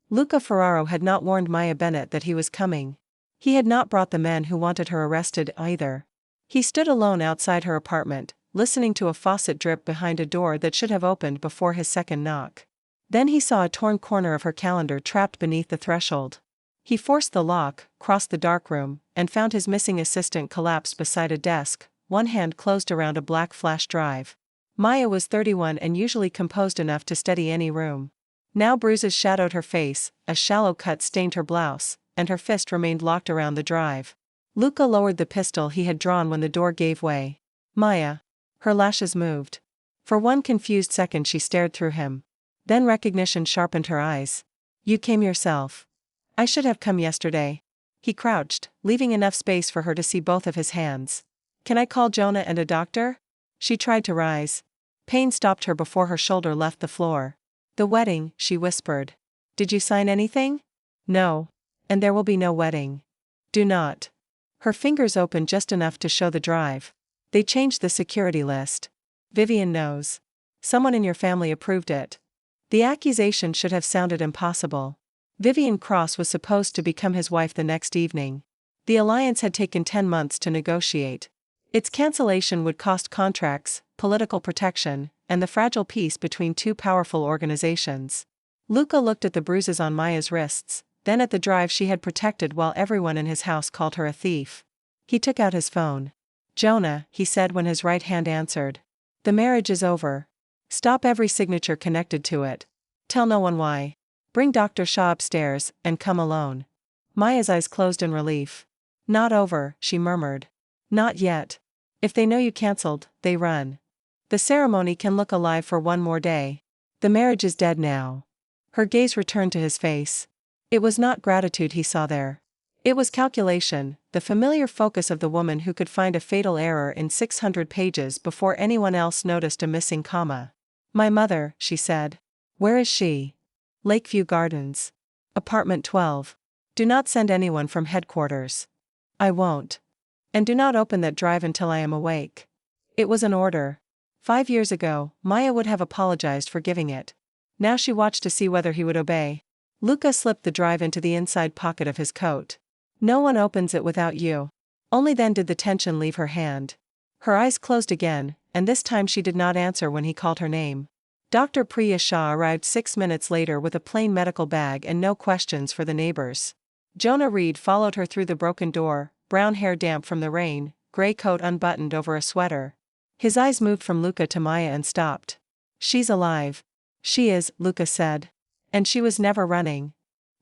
Luca Ferraro had not warned Maya Bennett that he was coming. He had not brought the men who wanted her arrested either. He stood alone outside her apartment, listening to a faucet drip behind a door that should have opened before his second knock. Then he saw a torn corner of her calendar trapped beneath the threshold. He forced the lock, crossed the dark room, and found his missing assistant collapsed beside a desk, one hand closed around a black flash drive. Maya was 31 and usually composed enough to steady any room. Now bruises shadowed her face, a shallow cut stained her blouse, and her fist remained locked around the drive. Luca lowered the pistol he had drawn when the door gave way. Maya. Her lashes moved. For one confused second she stared through him. Then recognition sharpened her eyes. You came yourself. I should have come yesterday. He crouched, leaving enough space for her to see both of his hands. Can I call Jonah and a doctor? She tried to rise. Pain stopped her before her shoulder left the floor. The wedding, she whispered. Did you sign anything? No. And there will be no wedding. Do not. Her fingers opened just enough to show the drive. They changed the security list. Vivian knows. Someone in your family approved it. The accusation should have sounded impossible. Vivian Cross was supposed to become his wife the next evening. The alliance had taken 10 months to negotiate. Its cancellation would cost contracts, political protection, and the fragile peace between two powerful organizations. Luca looked at the bruises on Maya's wrists, then at the drive she had protected while everyone in his house called her a thief. He took out his phone. Jonah, he said when his right hand answered. The marriage is over. Stop every signature connected to it. Tell no one why. Bring Dr. Shaw upstairs, and come alone. Maya's eyes closed in relief. Not over, she murmured. Not yet. If they know you cancelled, they run. The ceremony can look alive for one more day. The marriage is dead now. Her gaze returned to his face. It was not gratitude he saw there. It was calculation, the familiar focus of the woman who could find a fatal error in 600 pages before anyone else noticed a missing comma. My mother, she said. Where is she? Lakeview Gardens. Apartment 12. Do not send anyone from headquarters. I won't. And do not open that drive until I am awake. It was an order. 5 years ago, Maya would have apologized for giving it. Now she watched to see whether he would obey. Luca slipped the drive into the inside pocket of his coat. No one opens it without you. Only then did the tension leave her hand. Her eyes closed again, and this time she did not answer when he called her name. Dr. Priya Shah arrived 6 minutes later with a plain medical bag and no questions for the neighbors. Jonah Reed followed her through the broken door, brown hair damp from the rain, gray coat unbuttoned over a sweater. His eyes moved from Luca to Maya and stopped. She's alive. She is, Luca said. And she was never running.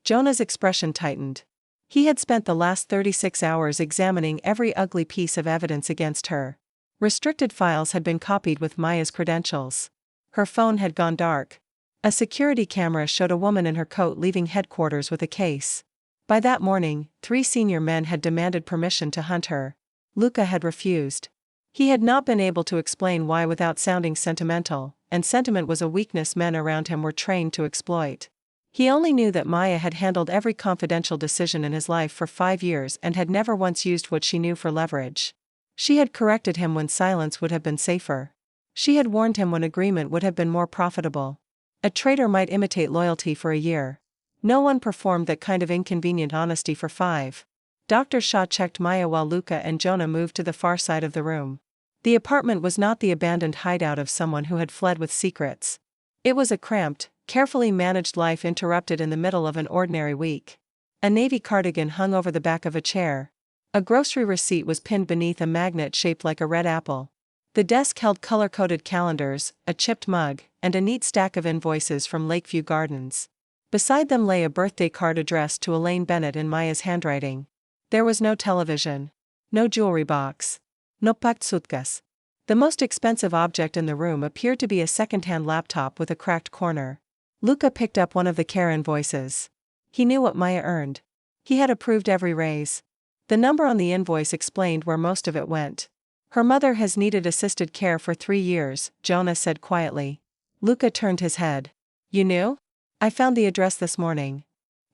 Jonah's expression tightened. He had spent the last 36 hours examining every ugly piece of evidence against her. Restricted files had been copied with Maya's credentials. Her phone had gone dark. A security camera showed a woman in her coat leaving headquarters with a case. By that morning, 3 senior men had demanded permission to hunt her. Luca had refused. He had not been able to explain why without sounding sentimental, and sentiment was a weakness men around him were trained to exploit. He only knew that Maya had handled every confidential decision in his life for 5 years and had never once used what she knew for leverage. She had corrected him when silence would have been safer. She had warned him when agreement would have been more profitable. A traitor might imitate loyalty for a year. No one performed that kind of inconvenient honesty for 5. Dr. Shaw checked Maya while Luca and Jonah moved to the far side of the room. The apartment was not the abandoned hideout of someone who had fled with secrets. It was a cramped, carefully managed life interrupted in the middle of an ordinary week. A navy cardigan hung over the back of a chair. A grocery receipt was pinned beneath a magnet shaped like a red apple. The desk held color-coded calendars, a chipped mug, and a neat stack of invoices from Lakeview Gardens. Beside them lay a birthday card addressed to Elaine Bennett in Maya's handwriting. There was no television. No jewelry box. No paktsuitkas. The most expensive object in the room appeared to be a second-hand laptop with a cracked corner. Luca picked up one of the care invoices. He knew what Maya earned. He had approved every raise. The number on the invoice explained where most of it went. Her mother has needed assisted care for 3 years, Jonah said quietly. Luca turned his head. You knew? I found the address this morning.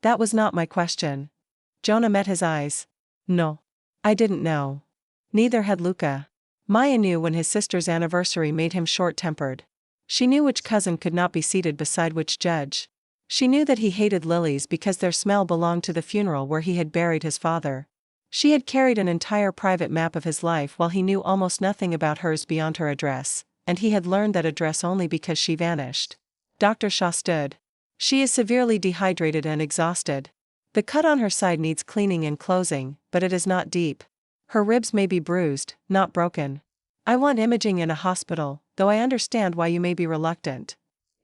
That was not my question. Jonah met his eyes. No. I didn't know. Neither had Luca. Maya knew when his sister's anniversary made him short-tempered. She knew which cousin could not be seated beside which judge. She knew that he hated lilies because their smell belonged to the funeral where he had buried his father. She had carried an entire private map of his life while he knew almost nothing about hers beyond her address, and he had learned that address only because she vanished. Dr. Shaw stood. She is severely dehydrated and exhausted. The cut on her side needs cleaning and closing, but it is not deep. Her ribs may be bruised, not broken. I want imaging in a hospital, though I understand why you may be reluctant.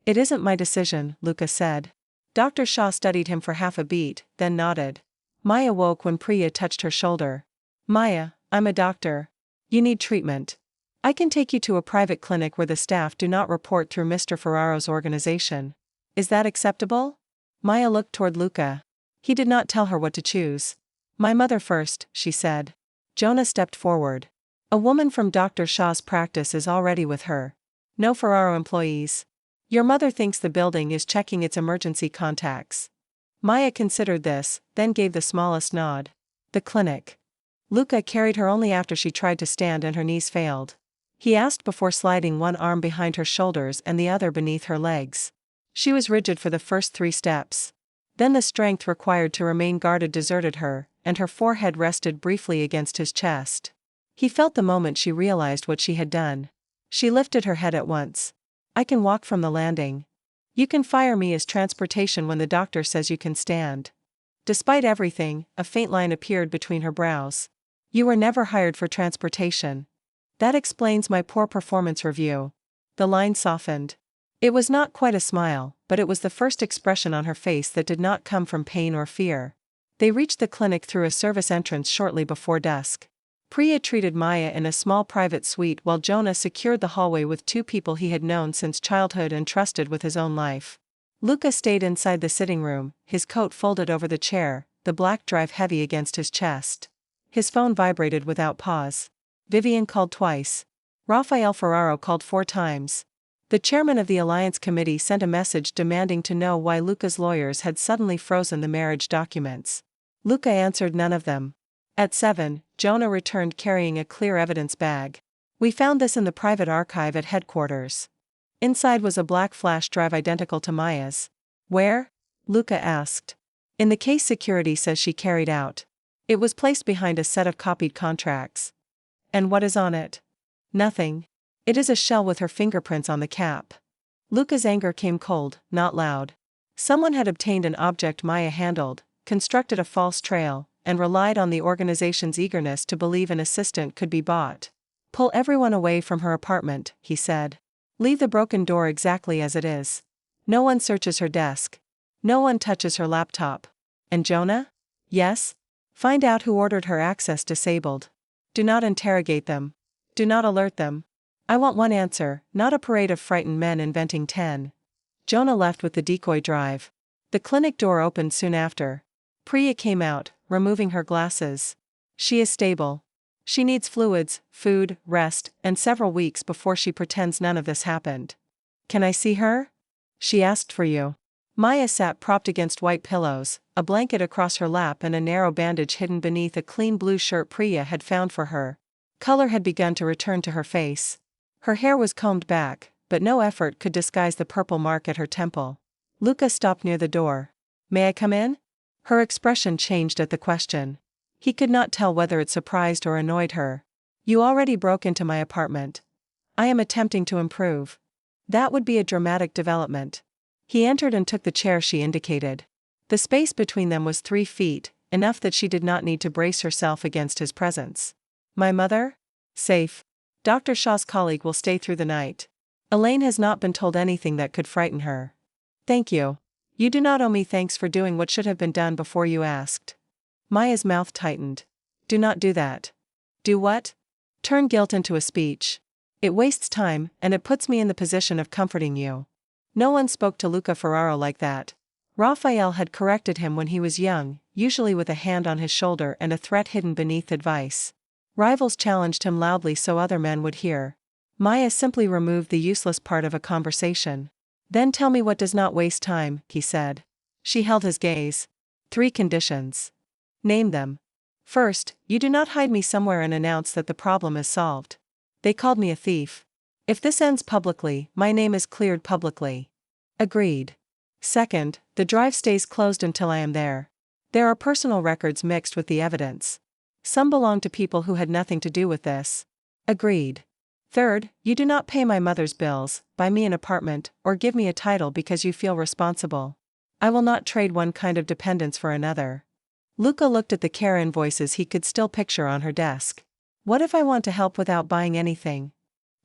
It isn't my decision, Luca said. Dr. Shaw studied him for half a beat, then nodded. Maya woke when Priya touched her shoulder. Maya, I'm a doctor. You need treatment. I can take you to a private clinic where the staff do not report through Mr. Ferraro's organization. Is that acceptable? Maya looked toward Luca. He did not tell her what to choose. My mother first, she said. Jonah stepped forward. A woman from Dr. Shaw's practice is already with her. No Ferraro employees. Your mother thinks the building is checking its emergency contacts. Maya considered this, then gave the smallest nod. The clinic. Luca carried her only after she tried to stand and her knees failed. He asked before sliding one arm behind her shoulders and the other beneath her legs. She was rigid for the first 3 steps. Then the strength required to remain guarded deserted her, and her forehead rested briefly against his chest. He felt the moment she realized what she had done. She lifted her head at once. I can walk from the landing. You can fire me as transportation when the doctor says you can stand. Despite everything, a faint line appeared between her brows. You were never hired for transportation. That explains my poor performance review. The line softened. It was not quite a smile, but it was the first expression on her face that did not come from pain or fear. They reached the clinic through a service entrance shortly before dusk. Priya treated Maya in a small private suite while Jonah secured the hallway with 2 people he had known since childhood and trusted with his own life. Luca stayed inside the sitting room, his coat folded over the chair, the black drive heavy against his chest. His phone vibrated without pause. Vivian called twice. Rafael Ferraro called 4 times. The chairman of the Alliance Committee sent a message demanding to know why Luca's lawyers had suddenly frozen the marriage documents. Luca answered none of them. At 7, Jonah returned carrying a clear evidence bag. We found this in the private archive at headquarters. Inside was a black flash drive identical to Maya's. Where? Luca asked. In the case security says she carried out. It was placed behind a set of copied contracts. And what is on it? Nothing. It is a shell with her fingerprints on the cap. Luca's anger came cold, not loud. Someone had obtained an object Maya handled, constructed a false trail, and relied on the organization's eagerness to believe an assistant could be bought. Pull everyone away from her apartment, he said. Leave the broken door exactly as it is. No one searches her desk. No one touches her laptop. And Jonah? Yes? Find out who ordered her access disabled. Do not interrogate them. Do not alert them. I want one answer, not a parade of frightened men inventing 10. Jonah left with the decoy drive. The clinic door opened soon after. Priya came out, removing her glasses. She is stable. She needs fluids, food, rest, and several weeks before she pretends none of this happened. Can I see her? She asked for you. Maya sat propped against white pillows, a blanket across her lap and a narrow bandage hidden beneath a clean blue shirt Priya had found for her. Color had begun to return to her face. Her hair was combed back, but no effort could disguise the purple mark at her temple. Luca stopped near the door. May I come in? Her expression changed at the question. He could not tell whether it surprised or annoyed her. You already broke into my apartment. I am attempting to improve. That would be a dramatic development. He entered and took the chair she indicated. The space between them was 3 feet, enough that she did not need to brace herself against his presence. My mother? Safe. Dr. Shaw's colleague will stay through the night. Elaine has not been told anything that could frighten her. Thank you. You do not owe me thanks for doing what should have been done before you asked. Maya's mouth tightened. Do not do that. Do what? Turn guilt into a speech. It wastes time, and it puts me in the position of comforting you. No one spoke to Luca Ferraro like that. Rafael had corrected him when he was young, usually with a hand on his shoulder and a threat hidden beneath advice. Rivals challenged him loudly so other men would hear. Maya simply removed the useless part of a conversation. Then tell me what does not waste time, he said. She held his gaze. 3 conditions. Name them. First, you do not hide me somewhere and announce that the problem is solved. They called me a thief. If this ends publicly, my name is cleared publicly. Agreed. Second, the drive stays closed until I am there. There are personal records mixed with the evidence. Some belong to people who had nothing to do with this. Agreed. Third, you do not pay my mother's bills, buy me an apartment, or give me a title because you feel responsible. I will not trade one kind of dependence for another. Luca looked at the care invoices he could still picture on her desk. What if I want to help without buying anything?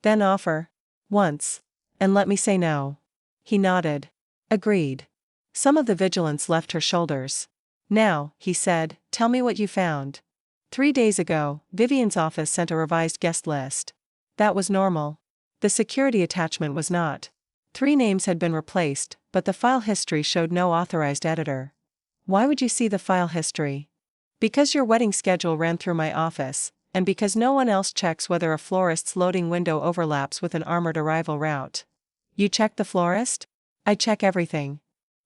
Then offer. Once. And let me say no. He nodded. Agreed. Some of the vigilance left her shoulders. Now, he said, tell me what you found. 3 days ago, Vivian's office sent a revised guest list. That was normal. The security attachment was not. 3 names had been replaced, but the file history showed no authorized editor. Why would you see the file history? Because your wedding schedule ran through my office, and because no one else checks whether a florist's loading window overlaps with an armored arrival route. You check the florist? I check everything.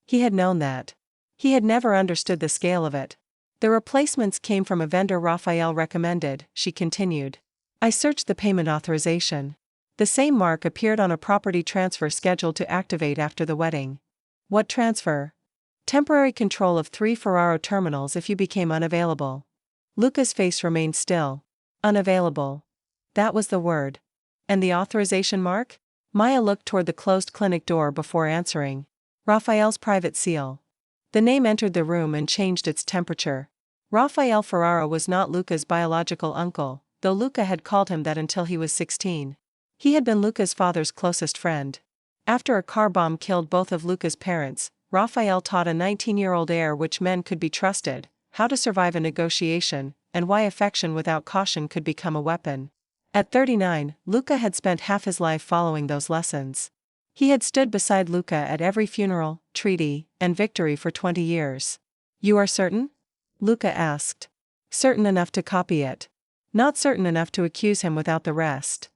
He had known that. He had never understood the scale of it. The replacements came from a vendor Raphael recommended, she continued. I searched the payment authorization. The same mark appeared on a property transfer scheduled to activate after the wedding. What transfer? Temporary control of 3 Ferraro terminals if you became unavailable. Luca's face remained still. Unavailable. That was the word. And the authorization mark? Maya looked toward the closed clinic door before answering. Raphael's private seal. The name entered the room and changed its temperature. Raphael Ferraro was not Luca's biological uncle, though Luca had called him that until he was 16. He had been Luca's father's closest friend. After a car bomb killed both of Luca's parents, Raphael taught a 19-year-old heir which men could be trusted, how to survive a negotiation, and why affection without caution could become a weapon. At 39, Luca had spent half his life following those lessons. He had stood beside Luca at every funeral, treaty, and victory for 20 years. You are certain? Luca asked. Certain enough to copy it. Not certain enough to accuse him without the rest.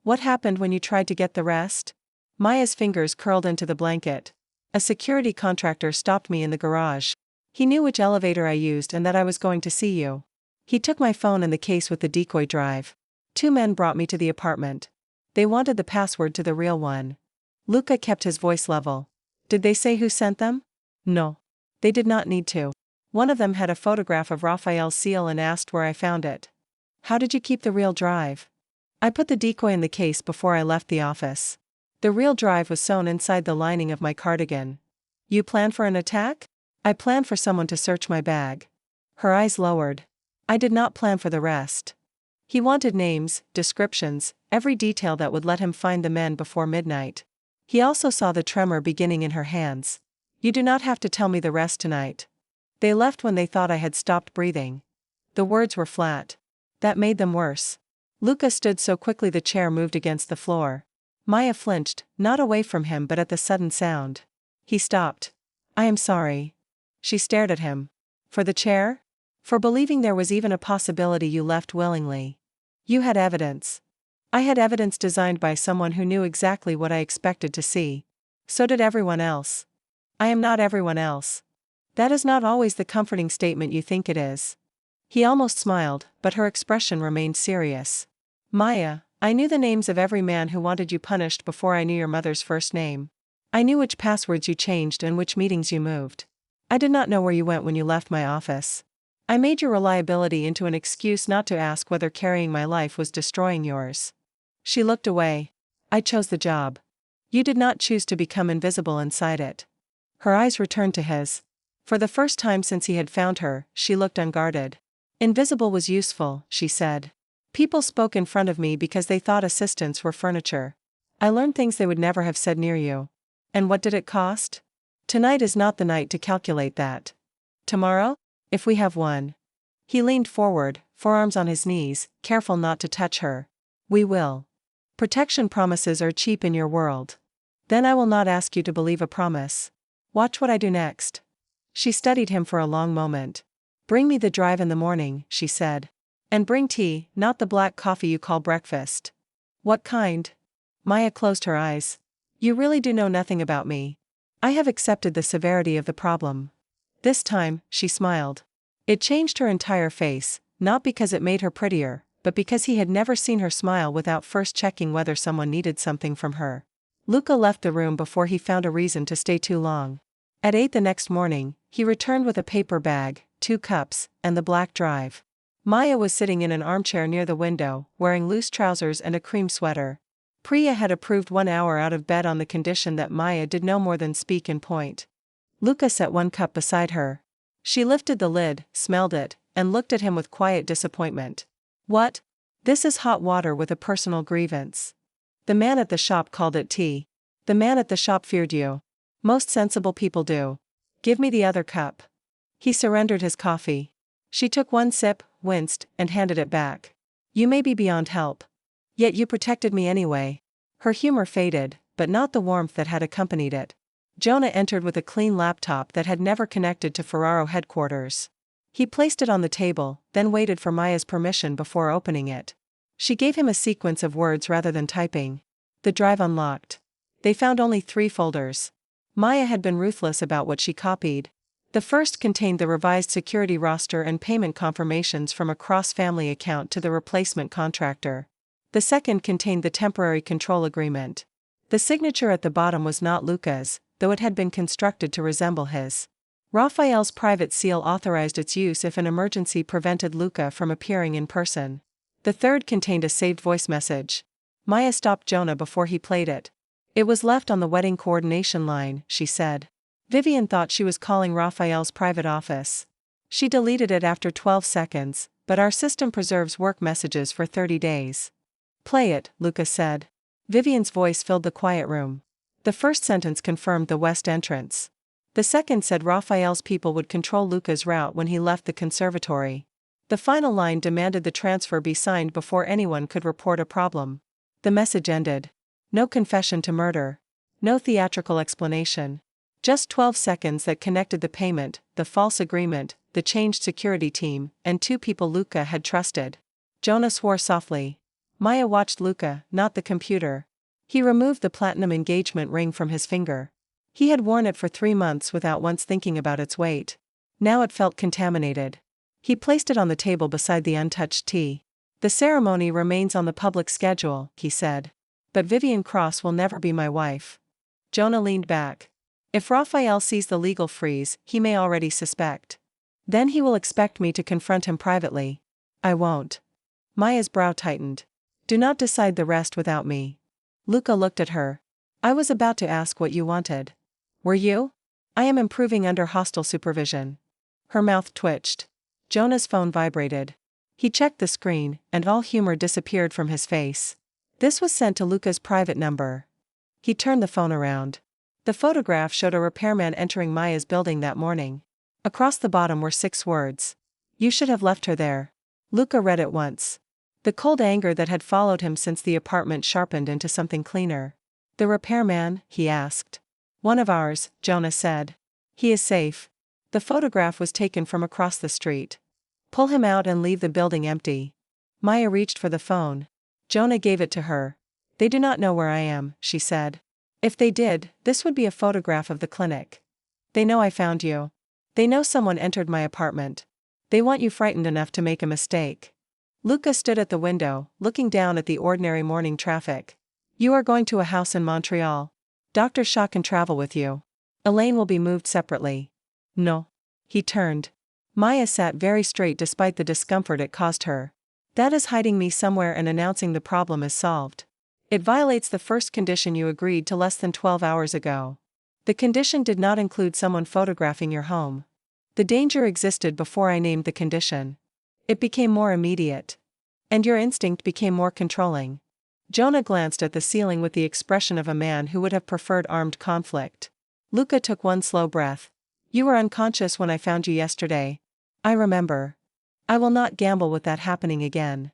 What happened when you tried to get the rest? Maya's fingers curled into the blanket. A security contractor stopped me in the garage. He knew which elevator I used and that I was going to see you. He took my phone and the case with the decoy drive. 2 men brought me to the apartment. They wanted the password to the real one. Luca kept his voice level. Did they say who sent them? No. They did not need to. One of them had a photograph of Raphael's seal and asked where I found it. How did you keep the real drive? I put the decoy in the case before I left the office. The real drive was sewn inside the lining of my cardigan. You planned for an attack? I planned for someone to search my bag. Her eyes lowered. I did not plan for the rest. He wanted names, descriptions, every detail that would let him find the men before midnight. He also saw the tremor beginning in her hands. You do not have to tell me the rest tonight. They left when they thought I had stopped breathing. The words were flat. That made them worse. Luca stood so quickly the chair moved against the floor. Maya flinched, not away from him but at the sudden sound. He stopped. I am sorry. She stared at him. For the chair? For believing there was even a possibility you left willingly. You had evidence. I had evidence designed by someone who knew exactly what I expected to see. So did everyone else. I am not everyone else. That is not always the comforting statement you think it is. He almost smiled, but her expression remained serious. Maya, I knew the names of every man who wanted you punished before I knew your mother's first name. I knew which passwords you changed and which meetings you moved. I did not know where you went when you left my office. I made your reliability into an excuse not to ask whether carrying my life was destroying yours. She looked away. I chose the job. You did not choose to become invisible inside it. Her eyes returned to his. For the first time since he had found her, she looked unguarded. Invisible was useful, she said. People spoke in front of me because they thought assistants were furniture. I learned things they would never have said near you. And what did it cost? Tonight is not the night to calculate that. Tomorrow? If we have one. He leaned forward, forearms on his knees, careful not to touch her. We will. Protection promises are cheap in your world. Then I will not ask you to believe a promise. Watch what I do next. She studied him for a long moment. Bring me the drive in the morning, she said. And bring tea, not the black coffee you call breakfast. What kind? Maya closed her eyes. You really do know nothing about me. I have accepted the severity of the problem. This time, she smiled. It changed her entire face, not because it made her prettier, but because he had never seen her smile without first checking whether someone needed something from her. Luca left the room before he found a reason to stay too long. At 8 the next morning, he returned with a paper bag, 2 cups, and the black drive. Maya was sitting in an armchair near the window, wearing loose trousers and a cream sweater. Priya had approved 1 hour out of bed on the condition that Maya did no more than speak in point. Luca set 1 cup beside her. She lifted the lid, smelled it, and looked at him with quiet disappointment. What? This is hot water with a personal grievance. The man at the shop called it tea. The man at the shop feared you. Most sensible people do. Give me the other cup. He surrendered his coffee. She took 1 sip, winced, and handed it back. You may be beyond help. Yet you protected me anyway. Her humor faded, but not the warmth that had accompanied it. Jonah entered with a clean laptop that had never connected to Ferraro headquarters. He placed it on the table, then waited for Maya's permission before opening it. She gave him a sequence of words rather than typing. The drive unlocked. They found only 3 folders. Maya had been ruthless about what she copied. The first contained the revised security roster and payment confirmations from a cross-family account to the replacement contractor. The second contained the temporary control agreement. The signature at the bottom was not Luca's, though it had been constructed to resemble his. Raphael's private seal authorized its use if an emergency prevented Luca from appearing in person. The third contained a saved voice message. Maya stopped Jonah before he played it. It was left on the wedding coordination line, she said. Vivian thought she was calling Raphael's private office. She deleted it after 12 seconds, but our system preserves work messages for 30 days. Play it, Luca said. Vivian's voice filled the quiet room. The first sentence confirmed the west entrance. The second said Raphael's people would control Luca's route when he left the conservatory. The final line demanded the transfer be signed before anyone could report a problem. The message ended. No confession to murder. No theatrical explanation. Just 12 seconds that connected the payment, the false agreement, the changed security team, and 2 people Luca had trusted. Jonah swore softly. Maya watched Luca, not the computer. He removed the platinum engagement ring from his finger. He had worn it for 3 months without once thinking about its weight. Now it felt contaminated. He placed it on the table beside the untouched tea. The ceremony remains on the public schedule, he said. But Vivian Cross will never be my wife. Jonah leaned back. If Raphael sees the legal freeze, he may already suspect. Then he will expect me to confront him privately. I won't. Maya's brow tightened. Do not decide the rest without me. Luca looked at her. I was about to ask what you wanted. Were you? I am improving under hostile supervision. Her mouth twitched. Jonah's phone vibrated. He checked the screen, and all humor disappeared from his face. This was sent to Luca's private number. He turned the phone around. The photograph showed a repairman entering Maya's building that morning. Across the bottom were 6 words. You should have left her there. Luca read it once. The cold anger that had followed him since the apartment sharpened into something cleaner. The repairman, he asked. One of ours, Jonah said. He is safe. The photograph was taken from across the street. Pull him out and leave the building empty. Maya reached for the phone. Jonah gave it to her. They do not know where I am, she said. If they did, this would be a photograph of the clinic. They know I found you. They know someone entered my apartment. They want you frightened enough to make a mistake. Luca stood at the window, looking down at the ordinary morning traffic. You are going to a house in Montreal. Dr. Shaw can travel with you. Elaine will be moved separately. No. He turned. Maya sat very straight despite the discomfort it caused her. That is hiding me somewhere and announcing the problem is solved. It violates the first condition you agreed to less than 12 hours ago. The condition did not include someone photographing your home. The danger existed before I named the condition. It became more immediate. And your instinct became more controlling. Jonah glanced at the ceiling with the expression of a man who would have preferred armed conflict. Luca took one slow breath. You were unconscious when I found you yesterday. I remember. I will not gamble with that happening again.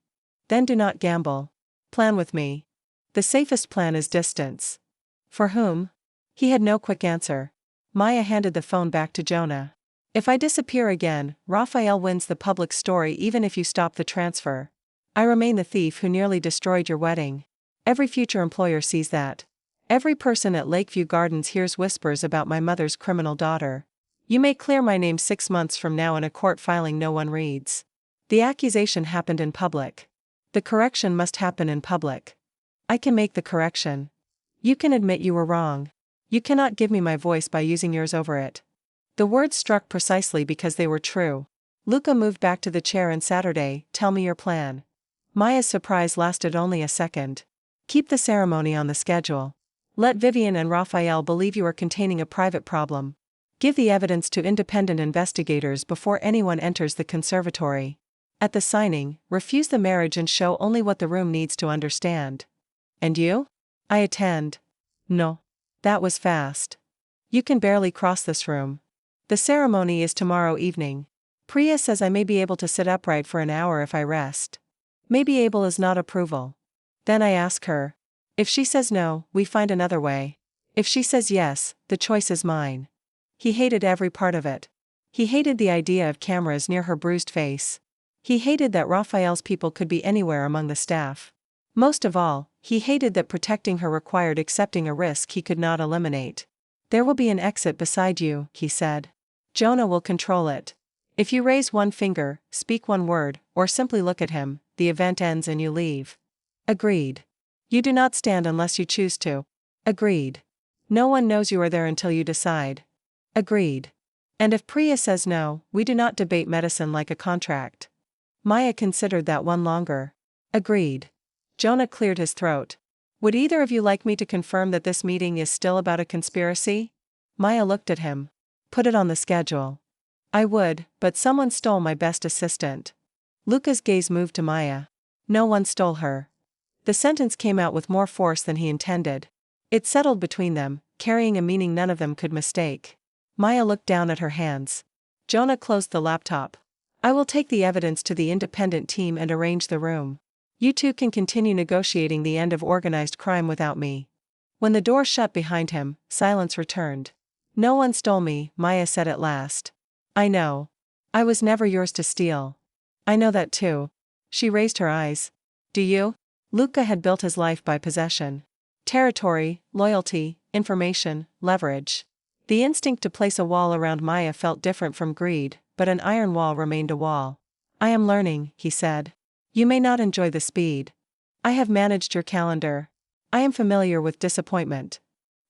Then do not gamble. Plan with me. The safest plan is distance. For whom? He had no quick answer. Maya handed the phone back to Jonah. If I disappear again, Raphael wins the public story even if you stop the transfer. I remain the thief who nearly destroyed your wedding. Every future employer sees that. Every person at Lakeview Gardens hears whispers about my mother's criminal daughter. You may clear my name 6 months from now in a court filing no one reads. The accusation happened in public. The correction must happen in public. I can make the correction. You can admit you were wrong. You cannot give me my voice by using yours over it. The words struck precisely because they were true. Luca moved back to the chair and Saturday, tell me your plan. Maya's surprise lasted only a second. Keep the ceremony on the schedule. Let Vivian and Raphael believe you are containing a private problem. Give the evidence to independent investigators before anyone enters the conservatory. At the signing, refuse the marriage and show only what the room needs to understand. And you? I attend. No. That was fast. You can barely cross this room. The ceremony is tomorrow evening. Priya says I may be able to sit upright for an hour if I rest. May be able is not approval. Then I ask her. If she says no, we find another way. If she says yes, the choice is mine. He hated every part of it. He hated the idea of cameras near her bruised face. He hated that Raphael's people could be anywhere among the staff. Most of all, he hated that protecting her required accepting a risk he could not eliminate. There will be an exit beside you, he said. Jonah will control it. If you raise one finger, speak one word, or simply look at him, the event ends and you leave. Agreed. You do not stand unless you choose to. Agreed. No one knows you are there until you decide. Agreed. And if Priya says no, we do not debate medicine like a contract. Maya considered that one longer. Agreed. Jonah cleared his throat. Would either of you like me to confirm that this meeting is still about a conspiracy? Maya looked at him. Put it on the schedule. I would, but someone stole my best assistant. Luca's gaze moved to Maya. No one stole her. The sentence came out with more force than he intended. It settled between them, carrying a meaning none of them could mistake. Maya looked down at her hands. Jonah closed the laptop. I will take the evidence to the independent team and arrange the room. You two can continue negotiating the end of organized crime without me. When the door shut behind him, silence returned. No one stole me, Maya said at last. I know. I was never yours to steal. I know that too. She raised her eyes. Do you? Luca had built his life by possession. Territory, loyalty, information, leverage. The instinct to place a wall around Maya felt different from greed, but an iron wall remained a wall. I am learning, he said. You may not enjoy the speed. I have managed your calendar. I am familiar with disappointment.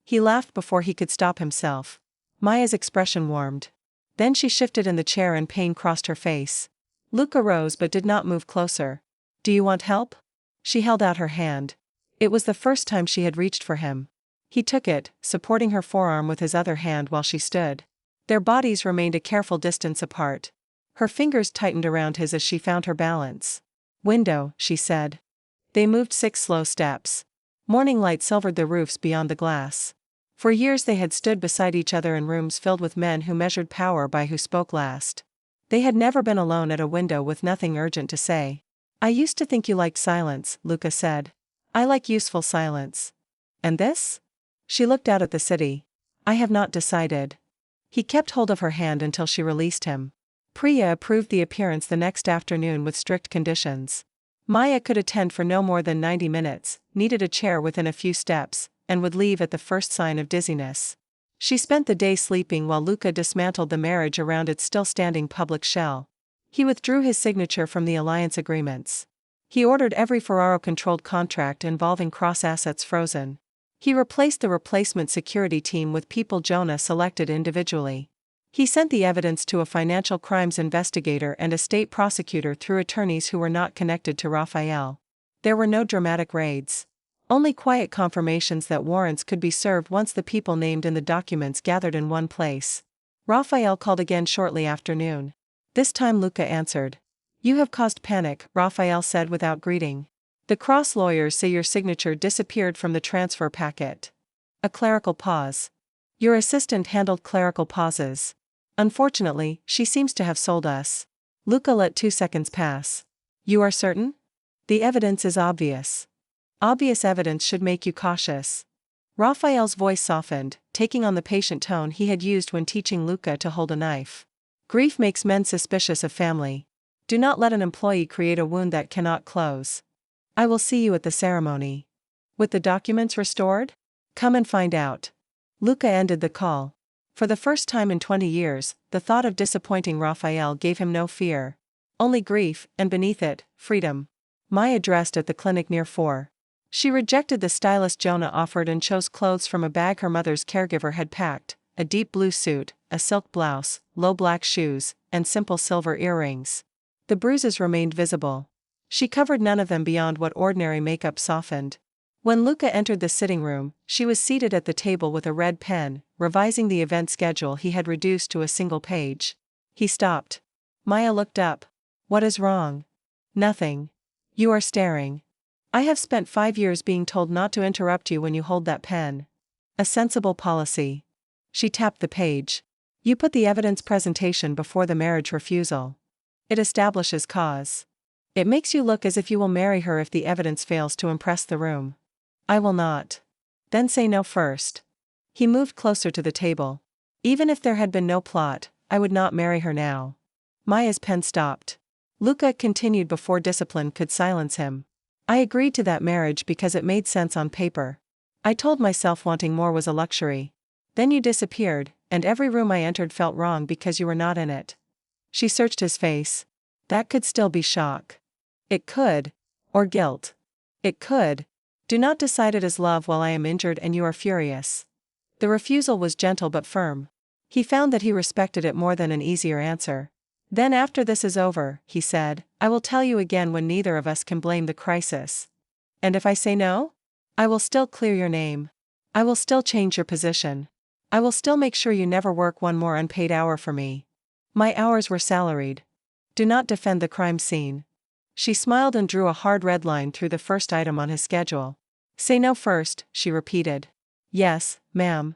He laughed before he could stop himself. Maya's expression warmed. Then she shifted in the chair and pain crossed her face. Luca rose but did not move closer. Do you want help? She held out her hand. It was the first time she had reached for him. He took it, supporting her forearm with his other hand while she stood. Their bodies remained a careful distance apart. Her fingers tightened around his as she found her balance. Window, she said. They moved 6 slow steps. Morning light silvered the roofs beyond the glass. For years they had stood beside each other in rooms filled with men who measured power by who spoke last. They had never been alone at a window with nothing urgent to say. I used to think you liked silence, Luca said. I like useful silence. And this? She looked out at the city. I have not decided. He kept hold of her hand until she released him. Priya approved the appearance the next afternoon with strict conditions. Maya could attend for no more than 90 minutes, needed a chair within a few steps, and would leave at the first sign of dizziness. She spent the day sleeping while Luca dismantled the marriage around its still-standing public shell. He withdrew his signature from the alliance agreements. He ordered every Ferraro-controlled contract involving cross-assets frozen. He replaced the replacement security team with people Jonah selected individually. He sent the evidence to a financial crimes investigator and a state prosecutor through attorneys who were not connected to Raphael. There were no dramatic raids. Only quiet confirmations that warrants could be served once the people named in the documents gathered in one place. Raphael called again shortly after noon. This time Luca answered. You have caused panic, Raphael said without greeting. The cross lawyers say your signature disappeared from the transfer packet. A clerical pause. Your assistant handled clerical pauses. Unfortunately, she seems to have sold us. Luca let 2 seconds pass. You are certain? The evidence is obvious. Obvious evidence should make you cautious. Raphael's voice softened, taking on the patient tone he had used when teaching Luca to hold a knife. Grief makes men suspicious of family. Do not let an employee create a wound that cannot close. I will see you at the ceremony. With the documents restored? Come and find out. Luca ended the call. For the first time in 20 years, the thought of disappointing Raphael gave him no fear. Only grief, and beneath it, freedom. Maya dressed at the clinic near 4. She rejected the stylist Jonah offered and chose clothes from a bag her mother's caregiver had packed, a deep blue suit, a silk blouse, low black shoes, and simple silver earrings. The bruises remained visible. She covered none of them beyond what ordinary makeup softened. When Luca entered the sitting room, she was seated at the table with a red pen, revising the event schedule he had reduced to a single page. He stopped. Maya looked up. "What is wrong?" "Nothing. You are staring. I have spent 5 years being told not to interrupt you when you hold that pen. A sensible policy." She tapped the page. "You put the evidence presentation before the marriage refusal. It establishes cause. It makes you look as if you will marry her if the evidence fails to impress the room." "I will not." "Then say no first." He moved closer to the table. "Even if there had been no plot, I would not marry her now." Maya's pen stopped. Luca continued before discipline could silence him. "I agreed to that marriage because it made sense on paper. I told myself wanting more was a luxury. Then you disappeared, and every room I entered felt wrong because you were not in it." She searched his face. "That could still be shock." "It could. Or guilt." "It could. Do not decide it as love while I am injured and you are furious." The refusal was gentle but firm. He found that he respected it more than an easier answer. "Then after this is over," he said, "I will tell you again when neither of us can blame the crisis. And if I say no? I will still clear your name. I will still change your position. I will still make sure you never work one more unpaid hour for me. My hours were salaried. Do not defend the crime scene." She smiled and drew a hard red line through the first item on his schedule. "Say no first," she repeated. "Yes, ma'am."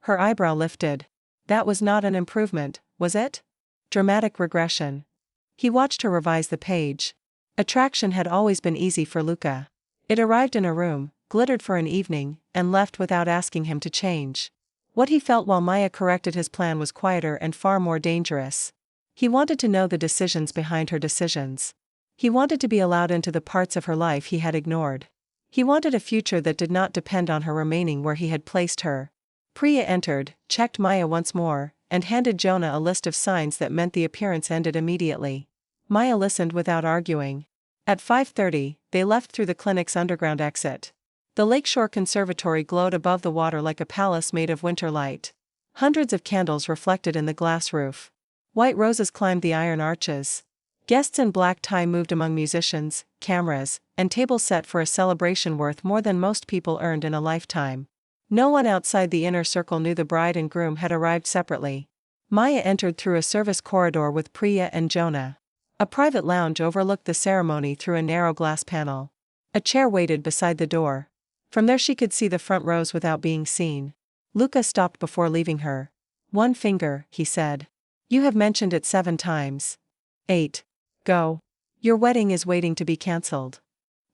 Her eyebrow lifted. That was not an improvement, was it? Dramatic regression. He watched her revise the page. Attraction had always been easy for Luca. It arrived in a room, glittered for an evening, and left without asking him to change. What he felt while Maya corrected his plan was quieter and far more dangerous. He wanted to know the decisions behind her decisions. He wanted to be allowed into the parts of her life he had ignored. He wanted a future that did not depend on her remaining where he had placed her. Priya entered, checked Maya once more, and handed Jonah a list of signs that meant the appearance ended immediately. Maya listened without arguing. At 5:30, they left through the clinic's underground exit. The lakeshore conservatory glowed above the water like a palace made of winter light. Hundreds of candles reflected in the glass roof. White roses climbed the iron arches. Guests in black tie moved among musicians, cameras, and tables set for a celebration worth more than most people earned in a lifetime. No one outside the inner circle knew the bride and groom had arrived separately. Maya entered through a service corridor with Priya and Jonah. A private lounge overlooked the ceremony through a narrow glass panel. A chair waited beside the door. From there she could see the front rows without being seen. Luca stopped before leaving her. "One finger," he said. "You have mentioned it 7 times. 8. Go. Your wedding is waiting to be cancelled."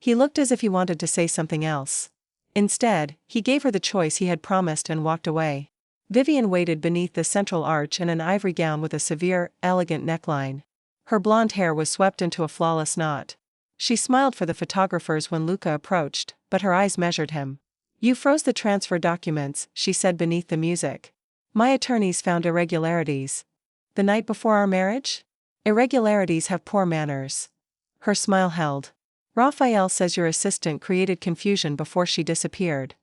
He looked as if he wanted to say something else. Instead, he gave her the choice he had promised and walked away. Vivian waited beneath the central arch in an ivory gown with a severe, elegant neckline. Her blonde hair was swept into a flawless knot. She smiled for the photographers when Luca approached, but her eyes measured him. "You froze the transfer documents," she said beneath the music. "My attorneys found irregularities." "The night before our marriage?" "Irregularities have poor manners." Her smile held. "Raphael says your assistant created confusion before she disappeared."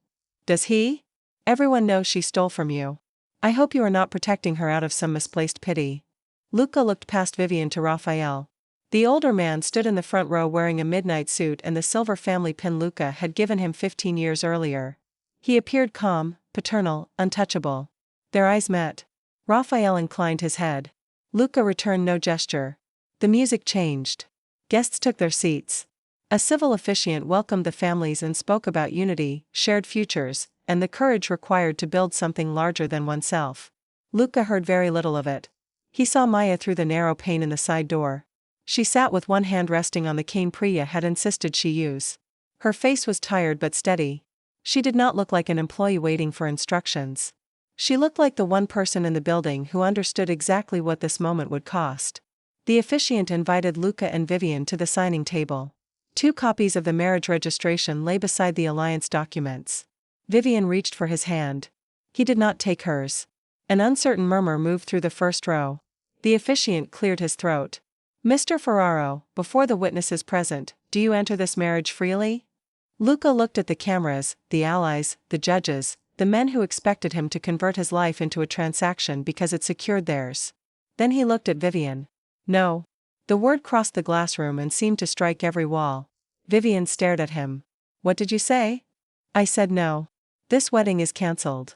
"Does he?" "Everyone knows she stole from you. I hope you are not protecting her out of some misplaced pity." Luca looked past Vivian to Raphael. The older man stood in the front row wearing a midnight suit and the silver family pin Luca had given him 15 years earlier. He appeared calm, paternal, untouchable. Their eyes met. Raphael inclined his head. Luca returned no gesture. The music changed. Guests took their seats. A civil officiant welcomed the families and spoke about unity, shared futures, and the courage required to build something larger than oneself. Luca heard very little of it. He saw Maya through the narrow pane in the side door. She sat with one hand resting on the cane Priya had insisted she use. Her face was tired but steady. She did not look like an employee waiting for instructions. She looked like the one person in the building who understood exactly what this moment would cost. The officiant invited Luca and Vivian to the signing table. 2 copies of the marriage registration lay beside the alliance documents. Vivian reached for his hand. He did not take hers. An uncertain murmur moved through the first row. The officiant cleared his throat. "Mr. Ferraro, before the witnesses present, do you enter this marriage freely?" Luca looked at the cameras, the allies, the judges, the men who expected him to convert his life into a transaction because it secured theirs. Then he looked at Vivian. No. The word crossed the glass room and seemed to strike every wall. Vivian stared at him. What did you say? I said no. This wedding is cancelled.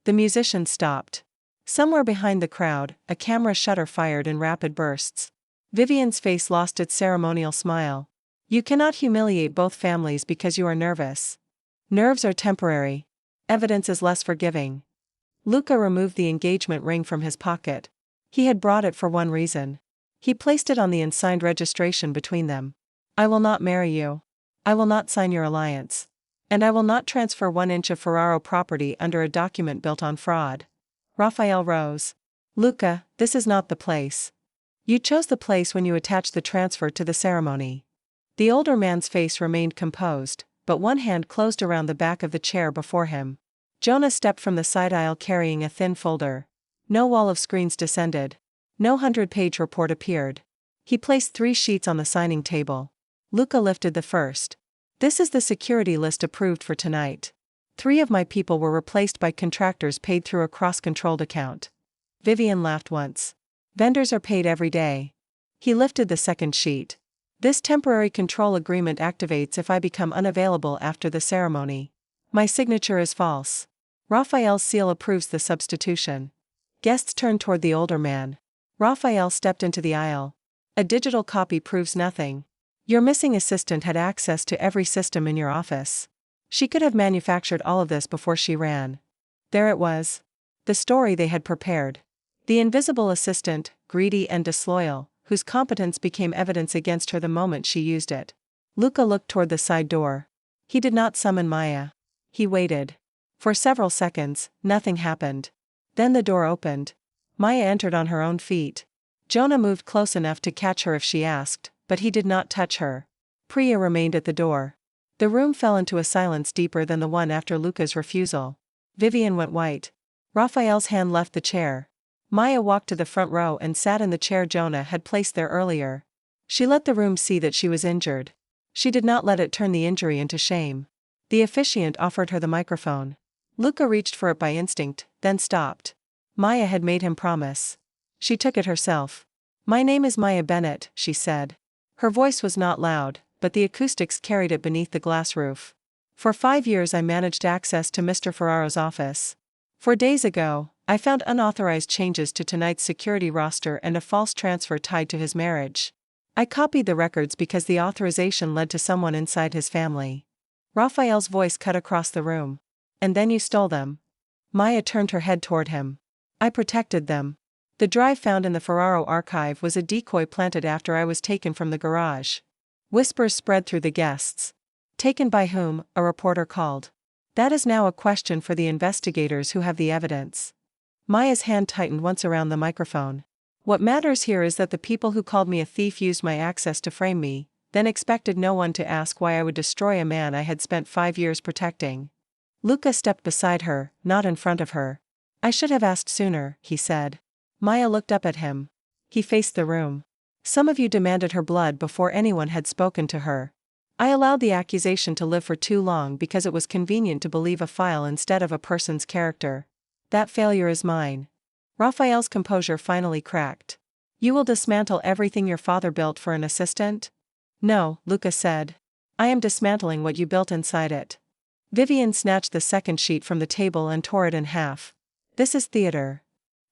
The musicians stopped. Somewhere behind the crowd, a camera shutter fired in rapid bursts. Vivian's face lost its ceremonial smile. You cannot humiliate both families because you are nervous. Nerves are temporary. Evidence is less forgiving. Luca removed the engagement ring from his pocket. He had brought it for one reason. He placed it on the unsigned registration between them. I will not marry you. I will not sign your alliance. And I will not transfer 1 inch of Ferraro property under a document built on fraud. Raphael rose. Luca, this is not the place. You chose the place when you attached the transfer to the ceremony. The older man's face remained composed, but one hand closed around the back of the chair before him. Jonah stepped from the side aisle carrying a thin folder. No wall of screens descended. No 100-page report appeared. He placed 3 sheets on the signing table. Luca lifted the first. This is the security list approved for tonight. 3 of my people were replaced by contractors paid through a cross-controlled account. Vivian laughed once. Vendors are paid every day. He lifted the second sheet. This temporary control agreement activates if I become unavailable after the ceremony. My signature is false. Raphael's seal approves the substitution. Guests turned toward the older man. Raphael stepped into the aisle. A digital copy proves nothing. Your missing assistant had access to every system in your office. She could have manufactured all of this before she ran. There it was. The story they had prepared. The invisible assistant, greedy and disloyal, whose competence became evidence against her the moment she used it. Luca looked toward the side door. He did not summon Maya. He waited. For several seconds, nothing happened. Then the door opened. Maya entered on her own feet. Jonah moved close enough to catch her if she asked, but he did not touch her. Priya remained at the door. The room fell into a silence deeper than the one after Luca's refusal. Vivian went white. Raphael's hand left the chair. Maya walked to the front row and sat in the chair Jonah had placed there earlier. She let the room see that she was injured. She did not let it turn the injury into shame. The officiant offered her the microphone. Luca reached for it by instinct, then stopped. Maya had made him promise. She took it herself. My name is Maya Bennett, she said. Her voice was not loud, but the acoustics carried it beneath the glass roof. For 5 years I managed access to Mr. Ferraro's office. 4 days ago, I found unauthorized changes to tonight's security roster and a false transfer tied to his marriage. I copied the records because the authorization led to someone inside his family. Raphael's voice cut across the room. And then you stole them. Maya turned her head toward him. I protected them. The drive found in the Ferraro archive was a decoy planted after I was taken from the garage. Whispers spread through the guests. Taken by whom? A reporter called. That is now a question for the investigators who have the evidence. Maya's hand tightened once around the microphone. What matters here is that the people who called me a thief used my access to frame me, then expected no one to ask why I would destroy a man I had spent 5 years protecting. Luca stepped beside her, not in front of her. I should have asked sooner, he said. Maya looked up at him. He faced the room. Some of you demanded her blood before anyone had spoken to her. I allowed the accusation to live for too long because it was convenient to believe a file instead of a person's character. That failure is mine. Raphael's composure finally cracked. You will dismantle everything your father built for an assistant? No, Luca said. I am dismantling what you built inside it. Vivian snatched the second sheet from the table and tore it in half. This is theater.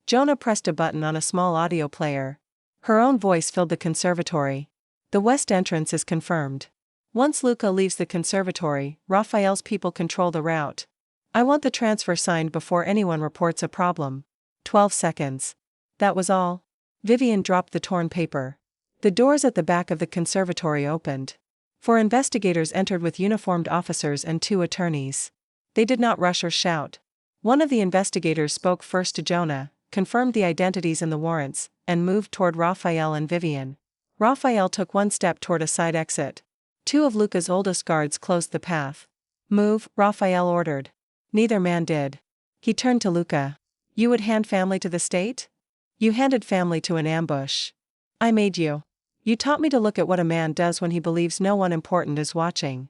Jonah pressed a button on a small audio player. Her own voice filled the conservatory. The west entrance is confirmed. Once Luca leaves the conservatory, Raphael's people control the route. I want the transfer signed before anyone reports a problem. 12 seconds. That was all. Vivian dropped the torn paper. The doors at the back of the conservatory opened. 4 investigators entered with uniformed officers and 2 attorneys. They did not rush or shout. One of the investigators spoke first to Jonah, confirmed the identities in the warrants, and moved toward Raphael and Vivian. Raphael took 1 step toward a side exit. 2 of Luca's oldest guards closed the path. Move, Raphael ordered. Neither man did. He turned to Luca. You would hand family to the state? You handed family to an ambush. I made you. You taught me to look at what a man does when he believes no one important is watching.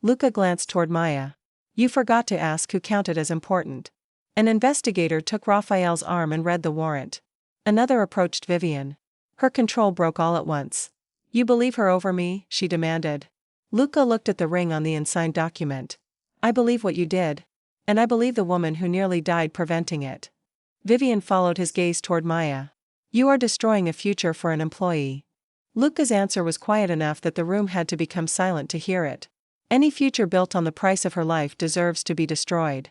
Luca glanced toward Maya. You forgot to ask who counted as important. An investigator took Raphael's arm and read the warrant. Another approached Vivian. Her control broke all at once. You believe her over me? She demanded. Luca looked at the ring on the unsigned document. I believe what you did. And I believe the woman who nearly died preventing it. Vivian followed his gaze toward Maya. You are destroying a future for an employee. Luca's answer was quiet enough that the room had to become silent to hear it. Any future built on the price of her life deserves to be destroyed.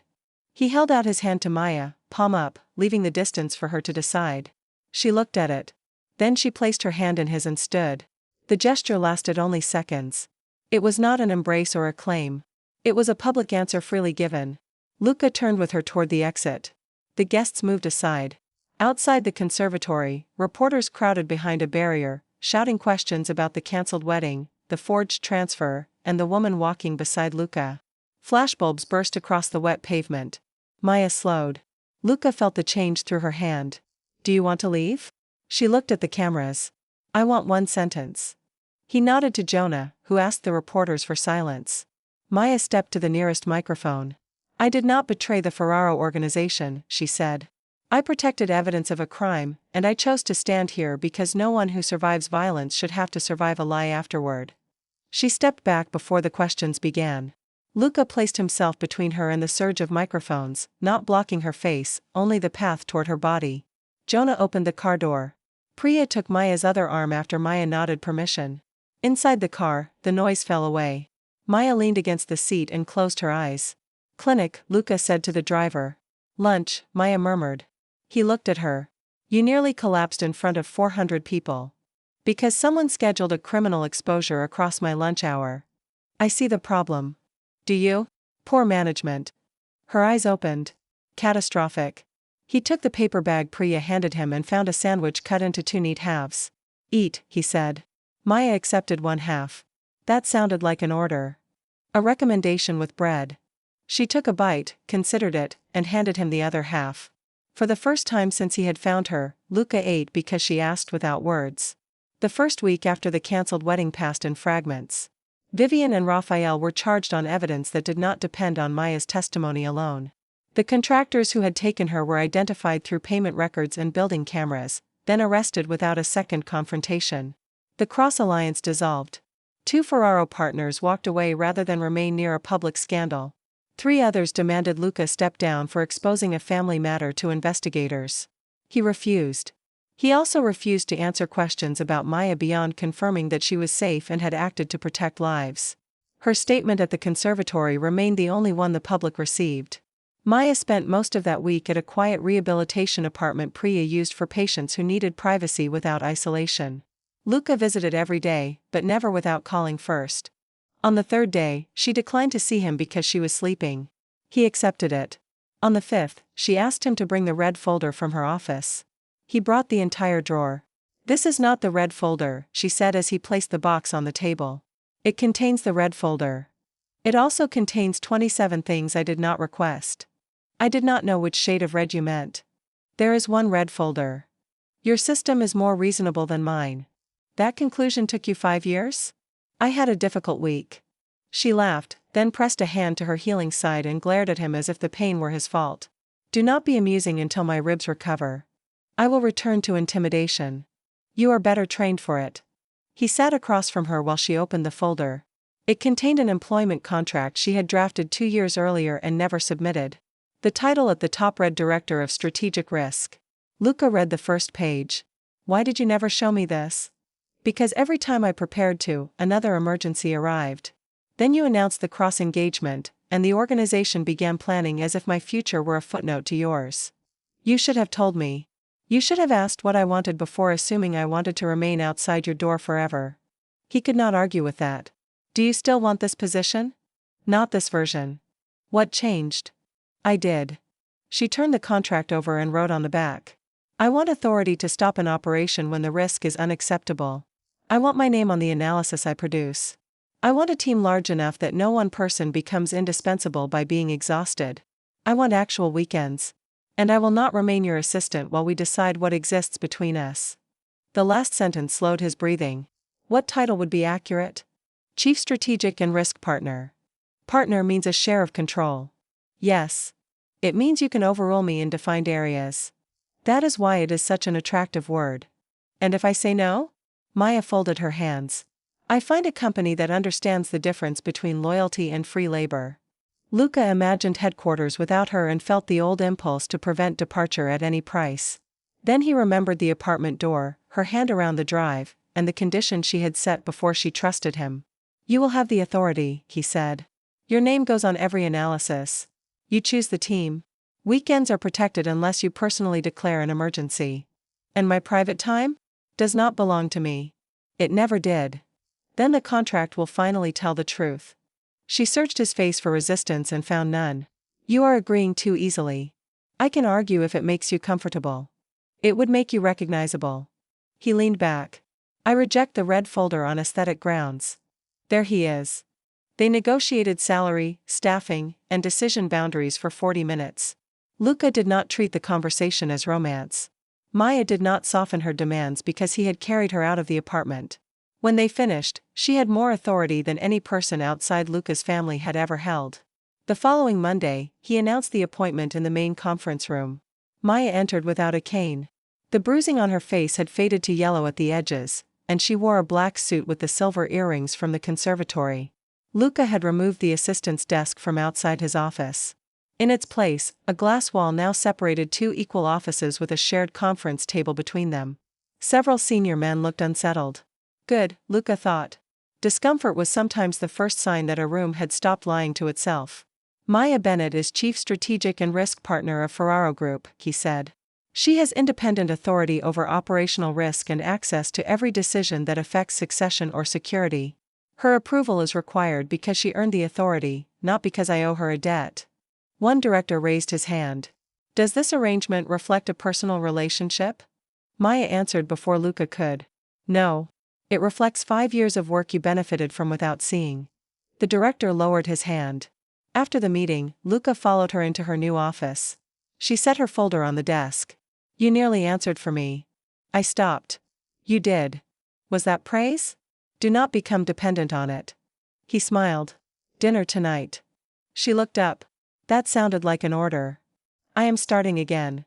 He held out his hand to Maya, palm up, leaving the distance for her to decide. She looked at it. Then she placed her hand in his and stood. The gesture lasted only seconds. It was not an embrace or a claim. It was a public answer freely given. Luca turned with her toward the exit. The guests moved aside. Outside the conservatory, reporters crowded behind a barrier, shouting questions about the cancelled wedding, the forged transfer, and the woman walking beside Luca. Flashbulbs burst across the wet pavement. Maya slowed. Luca felt the change through her hand. Do you want to leave? She looked at the cameras. I want one sentence. He nodded to Jonah, who asked the reporters for silence. Maya stepped to the nearest microphone. I did not betray the Ferraro organization, she said. I protected evidence of a crime, and I chose to stand here because no one who survives violence should have to survive a lie afterward. She stepped back before the questions began. Luca placed himself between her and the surge of microphones, not blocking her face, only the path toward her body. Jonah opened the car door. Priya took Maya's other arm after Maya nodded permission. Inside the car, the noise fell away. Maya leaned against the seat and closed her eyes. Clinic, Luca said to the driver. Lunch, Maya murmured. He looked at her. You nearly collapsed in front of 400 people. Because someone scheduled a criminal exposure across my lunch hour. I see the problem. Do you? Poor management. Her eyes opened. Catastrophic. He took the paper bag Priya handed him and found a sandwich cut into 2 neat halves. Eat, he said. Maya accepted 1 half. That sounded like an order. A recommendation with bread. She took a bite, considered it, and handed him the other half. For the first time since he had found her, Luca ate because she asked without words. The first week after the cancelled wedding passed in fragments. Vivian and Raphael were charged on evidence that did not depend on Maya's testimony alone. The contractors who had taken her were identified through payment records and building cameras, then arrested without a second confrontation. The Cross Alliance dissolved. 2 Ferraro partners walked away rather than remain near a public scandal. 3 others demanded Luca step down for exposing a family matter to investigators. He refused. He also refused to answer questions about Maya beyond confirming that she was safe and had acted to protect lives. Her statement at the conservatory remained the only one the public received. Maya spent most of that week at a quiet rehabilitation apartment Priya used for patients who needed privacy without isolation. Luca visited every day, but never without calling first. On the 3rd day, she declined to see him because she was sleeping. He accepted it. On the 5th, she asked him to bring the red folder from her office. He brought the entire drawer. This is not the red folder, she said as he placed the box on the table. It contains the red folder. It also contains 27 things I did not request. I did not know which shade of red you meant. There is one red folder. Your system is more reasonable than mine. That conclusion took you 5 years? I had a difficult week. She laughed, then pressed a hand to her healing side and glared at him as if the pain were his fault. Do not be amusing until my ribs recover. I will return to intimidation. You are better trained for it. He sat across from her while she opened the folder. It contained an employment contract she had drafted 2 years earlier and never submitted. The title at the top read Director of Strategic Risk. Luca read the first page. Why did you never show me this? Because every time I prepared to, another emergency arrived. Then you announced the cross-engagement, and the organization began planning as if my future were a footnote to yours. You should have told me. You should have asked what I wanted before assuming I wanted to remain outside your door forever. He could not argue with that. Do you still want this position? Not this version. What changed? I did. She turned the contract over and wrote on the back. I want authority to stop an operation when the risk is unacceptable. I want my name on the analysis I produce. I want a team large enough that no one person becomes indispensable by being exhausted. I want actual weekends. And I will not remain your assistant while we decide what exists between us. The last sentence slowed his breathing. What title would be accurate? Chief Strategic and Risk Partner. Partner means a share of control. Yes. It means you can overrule me in defined areas. That is why it is such an attractive word. And if I say no? Maya folded her hands. I find a company that understands the difference between loyalty and free labor. Luca imagined headquarters without her and felt the old impulse to prevent departure at any price. Then he remembered the apartment door, her hand around the drive, and the condition she had set before she trusted him. You will have the authority, he said. Your name goes on every analysis. You choose the team. Weekends are protected unless you personally declare an emergency. And my private time? Does not belong to me. It never did. Then the contract will finally tell the truth. She searched his face for resistance and found none. You are agreeing too easily. I can argue if it makes you comfortable. It would make you recognizable. He leaned back. I reject the red folder on aesthetic grounds. There he is. They negotiated salary, staffing, and decision boundaries for 40 minutes. Luca did not treat the conversation as romance. Maya did not soften her demands because he had carried her out of the apartment. When they finished, she had more authority than any person outside Luca's family had ever held. The following Monday, he announced the appointment in the main conference room. Maya entered without a cane. The bruising on her face had faded to yellow at the edges, and she wore a black suit with the silver earrings from the conservatory. Luca had removed the assistant's desk from outside his office. In its place, a glass wall now separated two equal offices with a shared conference table between them. Several senior men looked unsettled. Good, Luca thought. Discomfort was sometimes the first sign that a room had stopped lying to itself. Maya Bennett is Chief Strategic and Risk Partner of Ferraro Group, he said. She has independent authority over operational risk and access to every decision that affects succession or security. Her approval is required because she earned the authority, not because I owe her a debt. One director raised his hand. Does this arrangement reflect a personal relationship? Maya answered before Luca could. No. It reflects 5 years of work you benefited from without seeing. The director lowered his hand. After the meeting, Luca followed her into her new office. She set her folder on the desk. You nearly answered for me. I stopped. You did. Was that praise? Do not become dependent on it. He smiled. Dinner tonight. She looked up. That sounded like an order. I am starting again.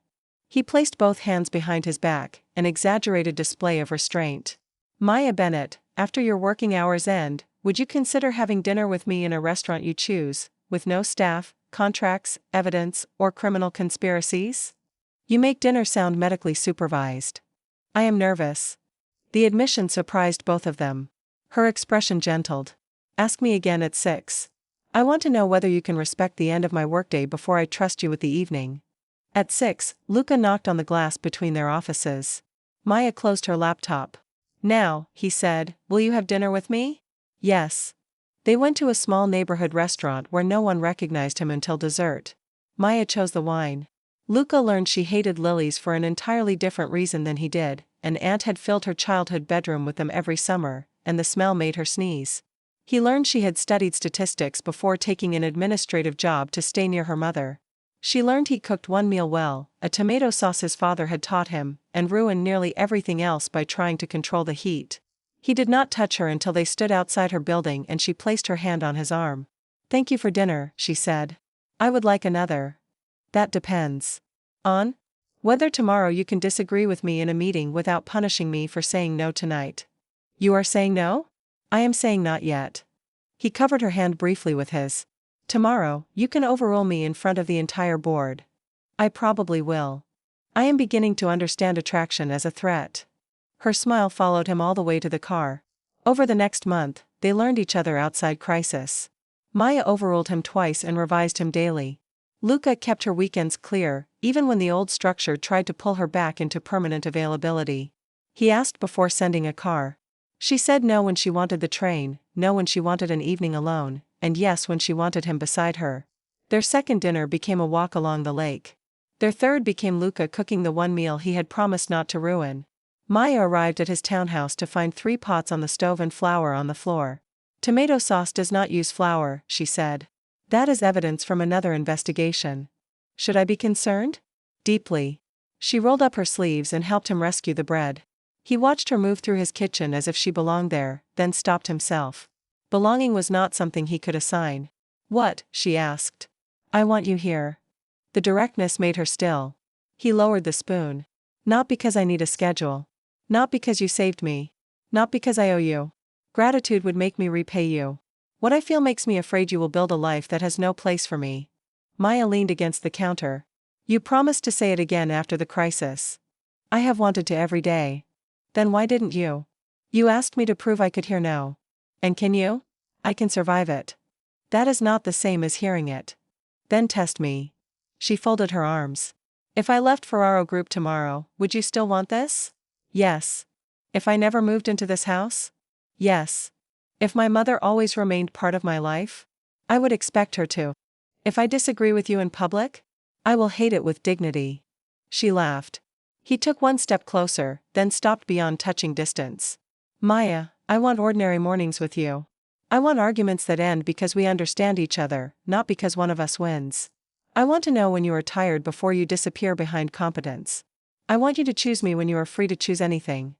He placed both hands behind his back, an exaggerated display of restraint. Maya Bennett, after your working hours end, would you consider having dinner with me in a restaurant you choose, with no staff, contracts, evidence, or criminal conspiracies? You make dinner sound medically supervised. I am nervous. The admission surprised both of them. Her expression gentled. Ask me again at 6. I want to know whether you can respect the end of my workday before I trust you with the evening. At 6, Luca knocked on the glass between their offices. Maya closed her laptop. Now, he said, will you have dinner with me? Yes. They went to a small neighborhood restaurant where no one recognized him until dessert. Maya chose the wine. Luca learned she hated lilies for an entirely different reason than he did. An aunt had filled her childhood bedroom with them every summer, and the smell made her sneeze. He learned she had studied statistics before taking an administrative job to stay near her mother. She learned he cooked one meal well, a tomato sauce his father had taught him, and ruined nearly everything else by trying to control the heat. He did not touch her until they stood outside her building and she placed her hand on his arm. Thank you for dinner, she said. I would like another. That depends on whether tomorrow you can disagree with me in a meeting without punishing me for saying no tonight. You are saying no? I am saying not yet. He covered her hand briefly with his. Tomorrow, you can overrule me in front of the entire board. I probably will. I am beginning to understand attraction as a threat. Her smile followed him all the way to the car. Over the next month, they learned each other outside crisis. Maya overruled him twice and revised him daily. Luca kept her weekends clear, even when the old structure tried to pull her back into permanent availability. He asked before sending a car. She said no when she wanted the train, no when she wanted an evening alone, and yes when she wanted him beside her. Their second dinner became a walk along the lake. Their third became Luca cooking the one meal he had promised not to ruin. Maya arrived at his townhouse to find 3 pots on the stove and flour on the floor. Tomato sauce does not use flour, she said. That is evidence from another investigation. Should I be concerned? Deeply. She rolled up her sleeves and helped him rescue the bread. He watched her move through his kitchen as if she belonged there, then stopped himself. Belonging was not something he could assign. What? She asked. I want you here. The directness made her still. He lowered the spoon. Not because I need a schedule. Not because you saved me. Not because I owe you. Gratitude would make me repay you. What I feel makes me afraid you will build a life that has no place for me. Maya leaned against the counter. You promised to say it again after the crisis. I have wanted to every day. Then why didn't you? You asked me to prove I could hear no. And can you? I can survive it. That is not the same as hearing it. Then test me. She folded her arms. If I left Ferraro Group tomorrow, would you still want this? Yes. If I never moved into this house? Yes. If my mother always remained part of my life? I would expect her to. If I disagree with you in public? I will hate it with dignity. She laughed. He took one step closer, then stopped beyond touching distance. Maya, I want ordinary mornings with you. I want arguments that end because we understand each other, not because one of us wins. I want to know when you are tired before you disappear behind competence. I want you to choose me when you are free to choose anything.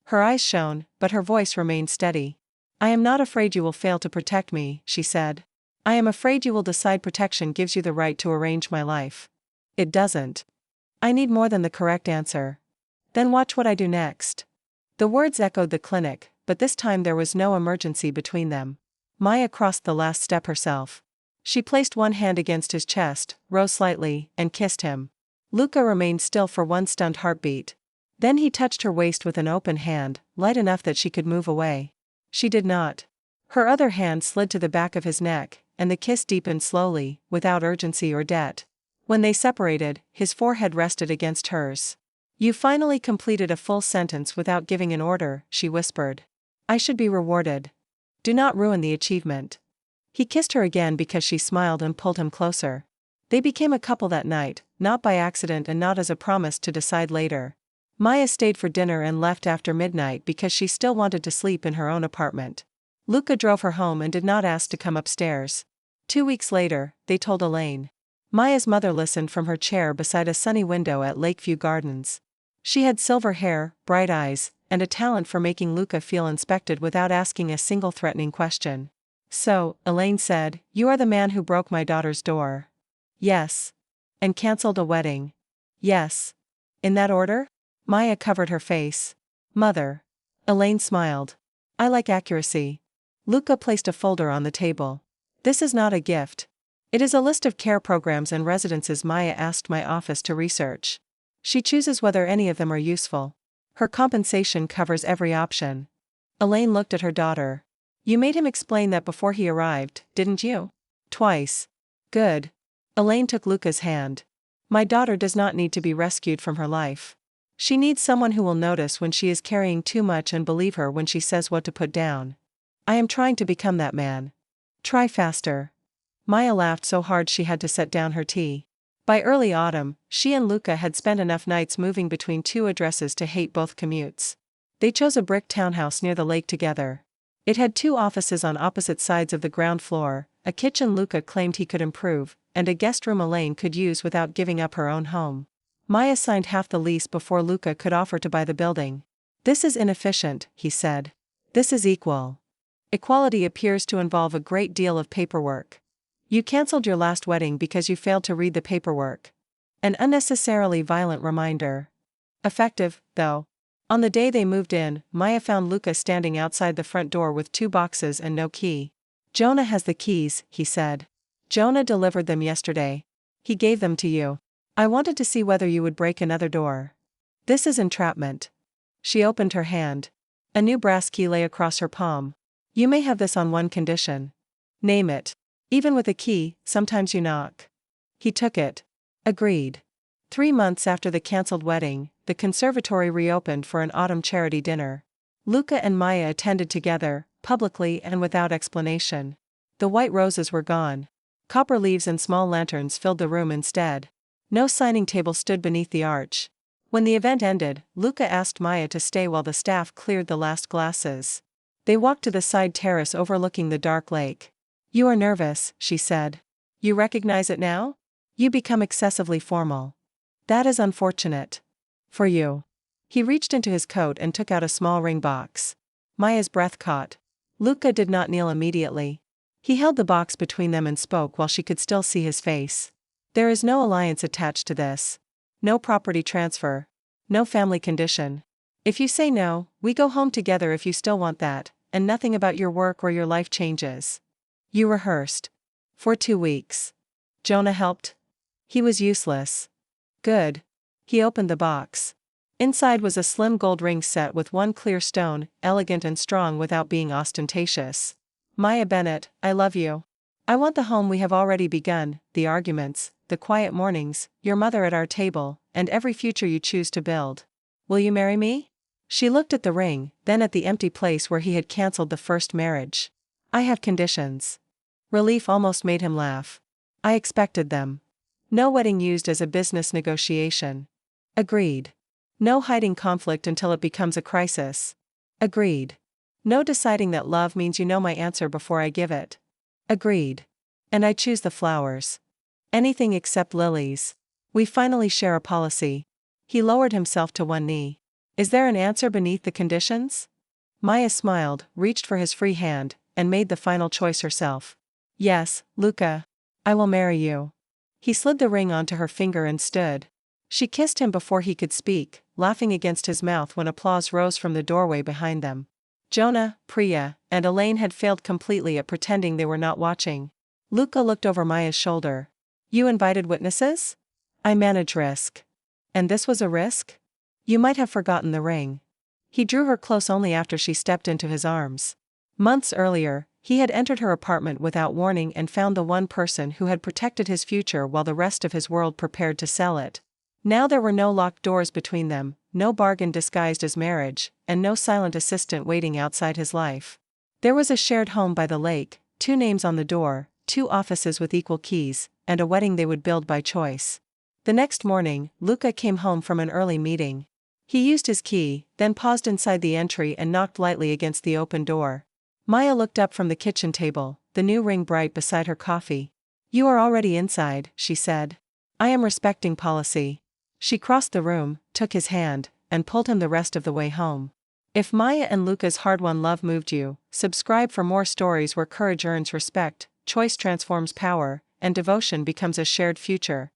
Her eyes shone, but her voice remained steady. I am not afraid you will fail to protect me, she said. I am afraid you will decide protection gives you the right to arrange my life. It doesn't. I need more than the correct answer. Then watch what I do next. The words echoed the clinic, but this time there was no emergency between them. Maya crossed the last step herself. She placed one hand against his chest, rose slightly, and kissed him. Luca remained still for one stunned heartbeat. Then he touched her waist with an open hand, light enough that she could move away. She did not. Her other hand slid to the back of his neck, and the kiss deepened slowly, without urgency or debt. When they separated, his forehead rested against hers. You finally completed a full sentence without giving an order, she whispered. I should be rewarded. Do not ruin the achievement. He kissed her again because she smiled and pulled him closer. They became a couple that night, not by accident and not as a promise to decide later. Maya stayed for dinner and left after midnight because she still wanted to sleep in her own apartment. Luca drove her home and did not ask to come upstairs. 2 weeks later, they told Elaine. Maya's mother listened from her chair beside a sunny window at Lakeview Gardens. She had silver hair, bright eyes, and a talent for making Luca feel inspected without asking a single threatening question. So, Elaine said, you are the man who broke my daughter's door. Yes. And cancelled a wedding. Yes. In that order? Maya covered her face. Mother. Elaine smiled. I like accuracy. Luca placed a folder on the table. This is not a gift. It is a list of care programs and residences Maya asked my office to research. She chooses whether any of them are useful. Her compensation covers every option. Elaine looked at her daughter. You made him explain that before he arrived, didn't you? Twice. Good. Elaine took Luca's hand. My daughter does not need to be rescued from her life. She needs someone who will notice when she is carrying too much and believe her when she says what to put down. I am trying to become that man. Try faster. Maya laughed so hard she had to set down her tea. By early autumn, she and Luca had spent enough nights moving between two addresses to hate both commutes. They chose a brick townhouse near the lake together. It had 2 offices on opposite sides of the ground floor, a kitchen Luca claimed he could improve, and a guest room Elaine could use without giving up her own home. Maya signed half the lease before Luca could offer to buy the building. This is inefficient, he said. This is equal. Equality appears to involve a great deal of paperwork. You cancelled your last wedding because you failed to read the paperwork. An unnecessarily violent reminder. Effective, though. On the day they moved in, Maya found Luca standing outside the front door with 2 boxes and no key. Jonah has the keys, he said. Jonah delivered them yesterday. He gave them to you. I wanted to see whether you would break another door. This is entrapment. She opened her hand. A new brass key lay across her palm. You may have this on one condition. Name it. Even with a key, sometimes you knock. He took it. Agreed. 3 months after the cancelled wedding, the conservatory reopened for an autumn charity dinner. Luca and Maya attended together, publicly and without explanation. The white roses were gone. Copper leaves and small lanterns filled the room instead. No signing table stood beneath the arch. When the event ended, Luca asked Maya to stay while the staff cleared the last glasses. They walked to the side terrace overlooking the dark lake. You are nervous, she said. You recognize it now? You become excessively formal. That is unfortunate. For you. He reached into his coat and took out a small ring box. Maya's breath caught. Luca did not kneel immediately. He held the box between them and spoke while she could still see his face. There is no alliance attached to this. No property transfer. No family condition. If you say no, we go home together if you still want that, and nothing about your work or your life changes. You rehearsed. For 2 weeks. Jonah helped. He was useless. Good. He opened the box. Inside was a slim gold ring set with one clear stone, elegant and strong without being ostentatious. Maya Bennett, I love you. I want the home we have already begun, the arguments, the quiet mornings, your mother at our table, and every future you choose to build. Will you marry me? She looked at the ring, then at the empty place where he had cancelled the first marriage. I have conditions. Relief almost made him laugh. I expected them. No wedding used as a business negotiation. Agreed. No hiding conflict until it becomes a crisis. Agreed. No deciding that love means you know my answer before I give it. Agreed. And I choose the flowers. Anything except lilies. We finally share a policy. He lowered himself to one knee. Is there an answer beneath the conditions? Maya smiled, reached for his free hand, and made the final choice herself. Yes, Luca. I will marry you. He slid the ring onto her finger and stood. She kissed him before he could speak, laughing against his mouth when applause rose from the doorway behind them. Jonah, Priya, and Elaine had failed completely at pretending they were not watching. Luca looked over Maya's shoulder. You invited witnesses? I manage risk. And this was a risk? You might have forgotten the ring. He drew her close only after she stepped into his arms. Months earlier, he had entered her apartment without warning and found the one person who had protected his future while the rest of his world prepared to sell it. Now there were no locked doors between them, no bargain disguised as marriage, and no silent assistant waiting outside his life. There was a shared home by the lake, 2 names on the door, 2 offices with equal keys, and a wedding they would build by choice. The next morning, Luca came home from an early meeting. He used his key, then paused inside the entry and knocked lightly against the open door. Maya looked up from the kitchen table, the new ring bright beside her coffee. You are already inside, she said. I am respecting policy. She crossed the room, took his hand, and pulled him the rest of the way home. If Maya and Luca's hard-won love moved you, subscribe for more stories where courage earns respect, choice transforms power, and devotion becomes a shared future.